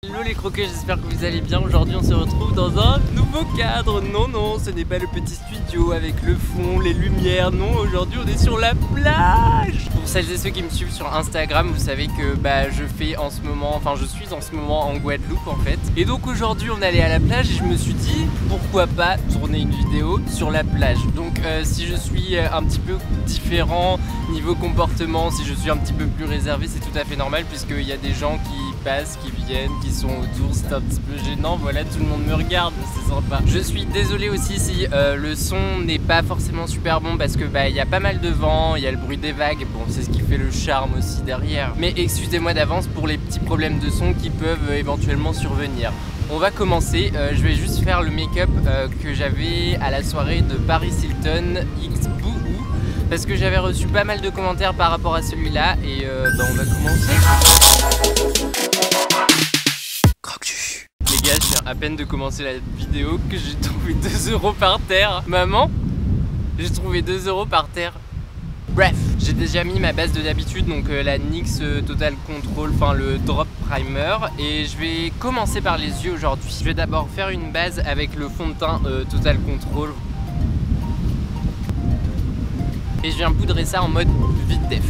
Hello les croquets, j'espère que vous allez bien. Aujourd'hui on se retrouve dans un nouveau cadre. Non, ce n'est pas le petit studio avec le fond, les lumières. Non, aujourd'hui on est sur la plage. Pour celles et ceux qui me suivent sur Instagram, vous savez que je suis en ce moment en Guadeloupe en fait. Et donc aujourd'hui on allait à la plage et je me suis dit pourquoi pas tourner une vidéo sur la plage. Donc si je suis un petit peu différent niveau comportement, si je suis un petit peu plus réservé, c'est tout à fait normal puisqu'il y a des gens qui passent, qui viennent, qui sont autour, c'est un petit peu gênant, voilà, tout le monde me regarde, c'est sympa. Je suis désolé aussi si le son n'est pas forcément super bon parce que il y a pas mal de vent, il y a le bruit des vagues, bon c'est ce qui fait le charme aussi derrière. Mais excusez-moi d'avance pour les petits problèmes de son qui peuvent éventuellement survenir. On va commencer, je vais juste faire le make-up que j'avais à la soirée de Paris Hilton X Bouhou parce que j'avais reçu pas mal de commentaires par rapport à celui-là et on va commencer. Les gars, je viens à peine de commencer la vidéo que j'ai trouvé 2 € par terre. Maman, j'ai trouvé 2 € par terre. Bref, j'ai déjà mis ma base de d'habitude, donc la NYX Total Control, enfin le Drop Primer. Et je vais commencer par les yeux aujourd'hui. Je vais d'abord faire une base avec le fond de teint Total Control. Et je viens poudrer ça en mode vite def.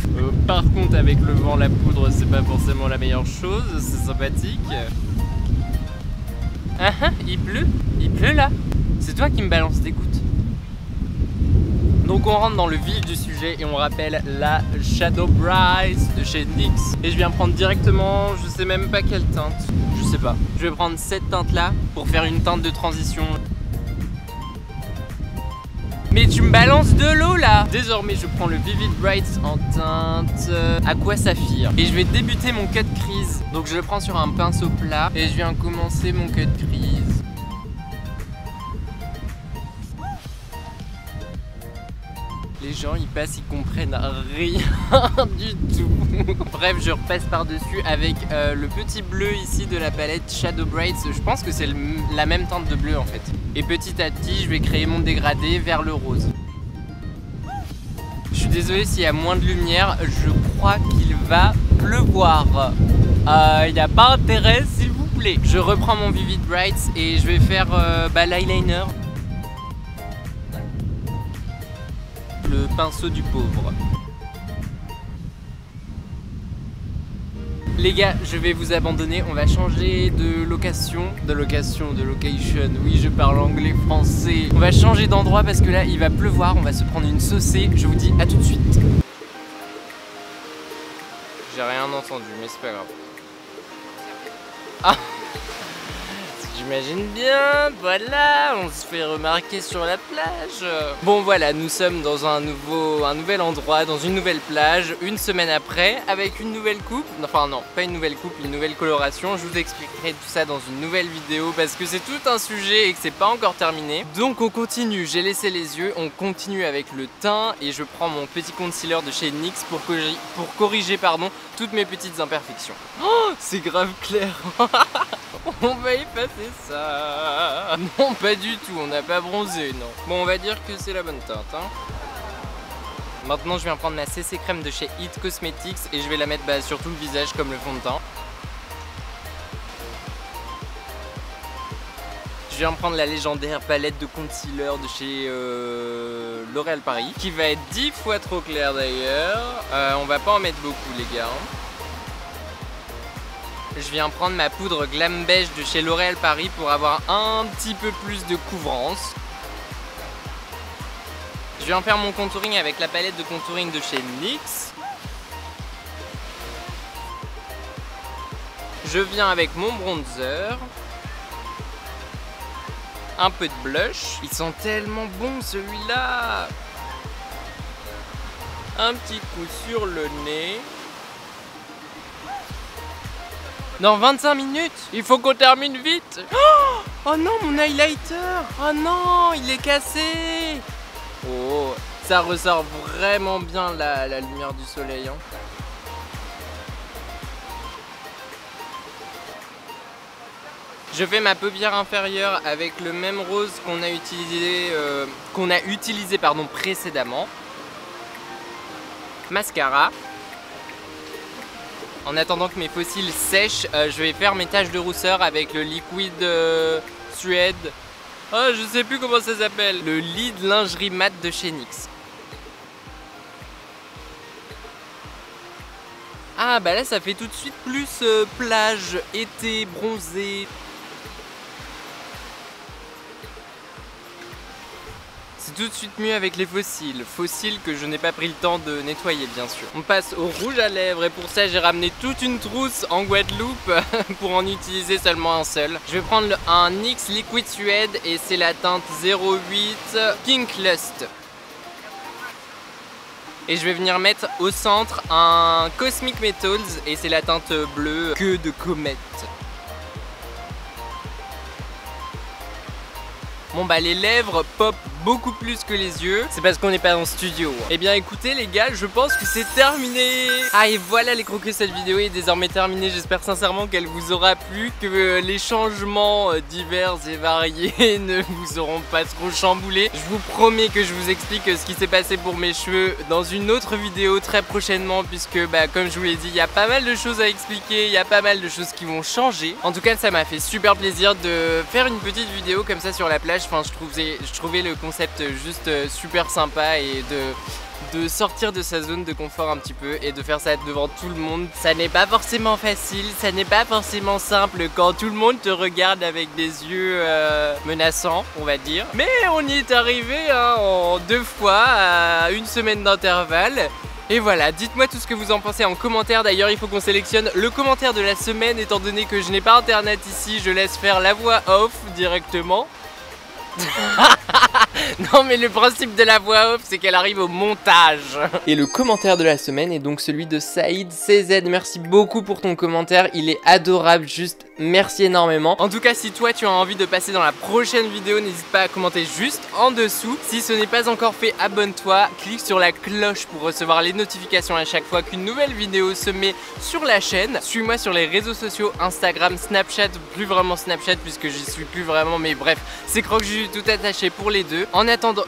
Par contre, avec le vent, la poudre, c'est pas forcément la meilleure chose, c'est sympathique. Ah ah, il pleut là. C'est toi qui me balance des gouttes. Donc on rentre dans le vif du sujet et on rappelle la Shadow Bright de chez NYX. Et je viens prendre directement, je sais même pas quelle teinte, je sais pas. Je vais prendre cette teinte là pour faire une teinte de transition. Mais tu me balances de l'eau là. Désormais je prends le Vivid Bright en teinte Aqua Saphir. Et je vais débuter mon cut crease. Donc je le prends sur un pinceau plat et je viens commencer mon cut crease. Les gens ils passent, ils comprennent rien du tout. Bref, je repasse par dessus avec le petit bleu ici de la palette Shadow Bright. Je pense que c'est la même teinte de bleu en fait. Et petit à petit je vais créer mon dégradé vers le rose. Je suis désolé s'il y a moins de lumière, je crois qu'il va pleuvoir. Il n'y a pas intérêt s'il vous plaît. Je reprends mon Vivid Bright et je vais faire l'eyeliner. Le pinceau du pauvre. Les gars, je vais vous abandonner, on va changer de location. Oui, je parle anglais, français. On va changer d'endroit parce que là, il va pleuvoir, on va se prendre une saucée. Je vous dis à tout de suite. J'ai rien entendu, mais c'est pas grave. Ah, j'imagine bien, voilà, on se fait remarquer sur la plage. Bon voilà, nous sommes dans un nouvel endroit, dans une nouvelle plage, une semaine après, avec une nouvelle coupe. Enfin non, pas une nouvelle coupe, une nouvelle coloration. Je vous expliquerai tout ça dans une nouvelle vidéo parce que c'est tout un sujet et que c'est pas encore terminé. Donc on continue, j'ai laissé les yeux, on continue avec le teint et je prends mon petit concealer de chez NYX pour corriger toutes mes petites imperfections. Oh, c'est grave clair. On va effacer ça. Non, pas du tout, on n'a pas bronzé, non. Bon, on va dire que c'est la bonne teinte, hein. Maintenant, je viens prendre ma CC crème de chez It Cosmetics et je vais la mettre sur tout le visage comme le fond de teint. Je viens prendre la légendaire palette de concealer de chez L'Oréal Paris, qui va être 10 fois trop claire d'ailleurs. On va pas en mettre beaucoup, les gars, hein. Je viens prendre ma poudre Glam Beige de chez L'Oréal Paris pour avoir un petit peu plus de couvrance. Je viens faire mon contouring avec la palette de contouring de chez NYX. Je viens avec mon bronzer. Un peu de blush. Ils sont tellement bons celui-là. Un petit coup sur le nez. Dans 25 minutes, il faut qu'on termine vite. Oh non, mon highlighter. Oh non, il est cassé. Oh, ça ressort vraiment bien la lumière du soleil, hein. Je fais ma paupière inférieure avec le même rose qu'on a utilisé, précédemment. Mascara. En attendant que mes fossiles sèchent, je vais faire mes taches de rousseur avec le liquide Suède. Oh, je sais plus comment ça s'appelle. Le lit de lingerie mat de chez NYX. Ah bah là ça fait tout de suite plus plage, été, bronzé. C'est tout de suite mieux avec les fossiles. Fossiles que je n'ai pas pris le temps de nettoyer bien sûr. On passe au rouge à lèvres et pour ça j'ai ramené toute une trousse en Guadeloupe pour en utiliser seulement un seul. Je vais prendre un NYX Liquid Suède et c'est la teinte 08 Pink Lust. Et je vais venir mettre au centre un Cosmic Metals et c'est la teinte bleue Queue de comète. Bon bah les lèvres pop beaucoup plus que les yeux, c'est parce qu'on n'est pas en studio. Eh bien écoutez les gars, je pense que c'est terminé. Ah et voilà les croquis, cette vidéo est désormais terminée. J'espère sincèrement qu'elle vous aura plu, que les changements divers et variés ne vous auront pas trop chamboulé. Je vous promets que je vous explique ce qui s'est passé pour mes cheveux dans une autre vidéo très prochainement, puisque bah comme je vous l'ai dit, il y a pas mal de choses à expliquer, il y a pas mal de choses qui vont changer. En tout cas ça m'a fait super plaisir de faire une petite vidéo comme ça sur la plage. Enfin je trouvais le concept juste super sympa et de sortir de sa zone de confort un petit peu et de faire ça devant tout le monde. Ça n'est pas forcément facile, ça n'est pas forcément simple quand tout le monde te regarde avec des yeux menaçants, on va dire. Mais on y est arrivé hein, en 2 fois à 1 semaine d'intervalle. Et voilà, dites-moi tout ce que vous en pensez en commentaire. D'ailleurs il faut qu'on sélectionne le commentaire de la semaine. Étant donné que je n'ai pas internet ici, je laisse faire la voix off directement. Non mais le principe de la voix off c'est qu'elle arrive au montage. Et le commentaire de la semaine est donc celui de Saïd CZ. Merci beaucoup pour ton commentaire, il est adorable, juste merci énormément. En tout cas si toi tu as envie de passer dans la prochaine vidéo, n'hésite pas à commenter juste en dessous. Si ce n'est pas encore fait, abonne-toi, clique sur la cloche pour recevoir les notifications à chaque fois qu'une nouvelle vidéo se met sur la chaîne. Suis-moi sur les réseaux sociaux, Instagram, Snapchat, plus vraiment Snapchat puisque j'y suis plus vraiment, mais bref, c'est Croque-Jus tout attaché pour les deux. En attendant,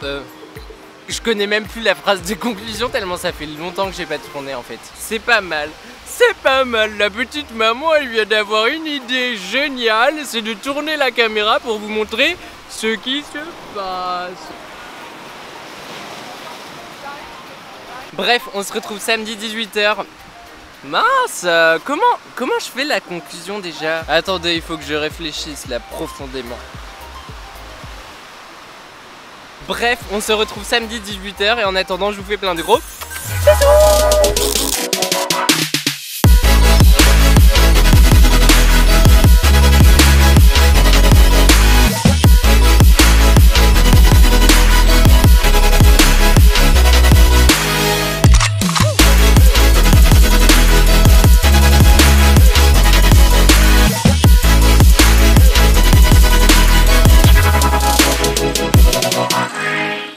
je connais même plus la phrase de conclusion tellement ça fait longtemps que j'ai pas tourné en fait. C'est pas mal. C'est pas mal, la petite maman elle vient d'avoir une idée géniale, c'est de tourner la caméra pour vous montrer ce qui se passe. Bref, on se retrouve samedi 18 h. Mince, comment je fais la conclusion déjà? Attendez, il faut que je réfléchisse là profondément. Bref, on se retrouve samedi 18 h et en attendant je vous fais plein de gros bisous.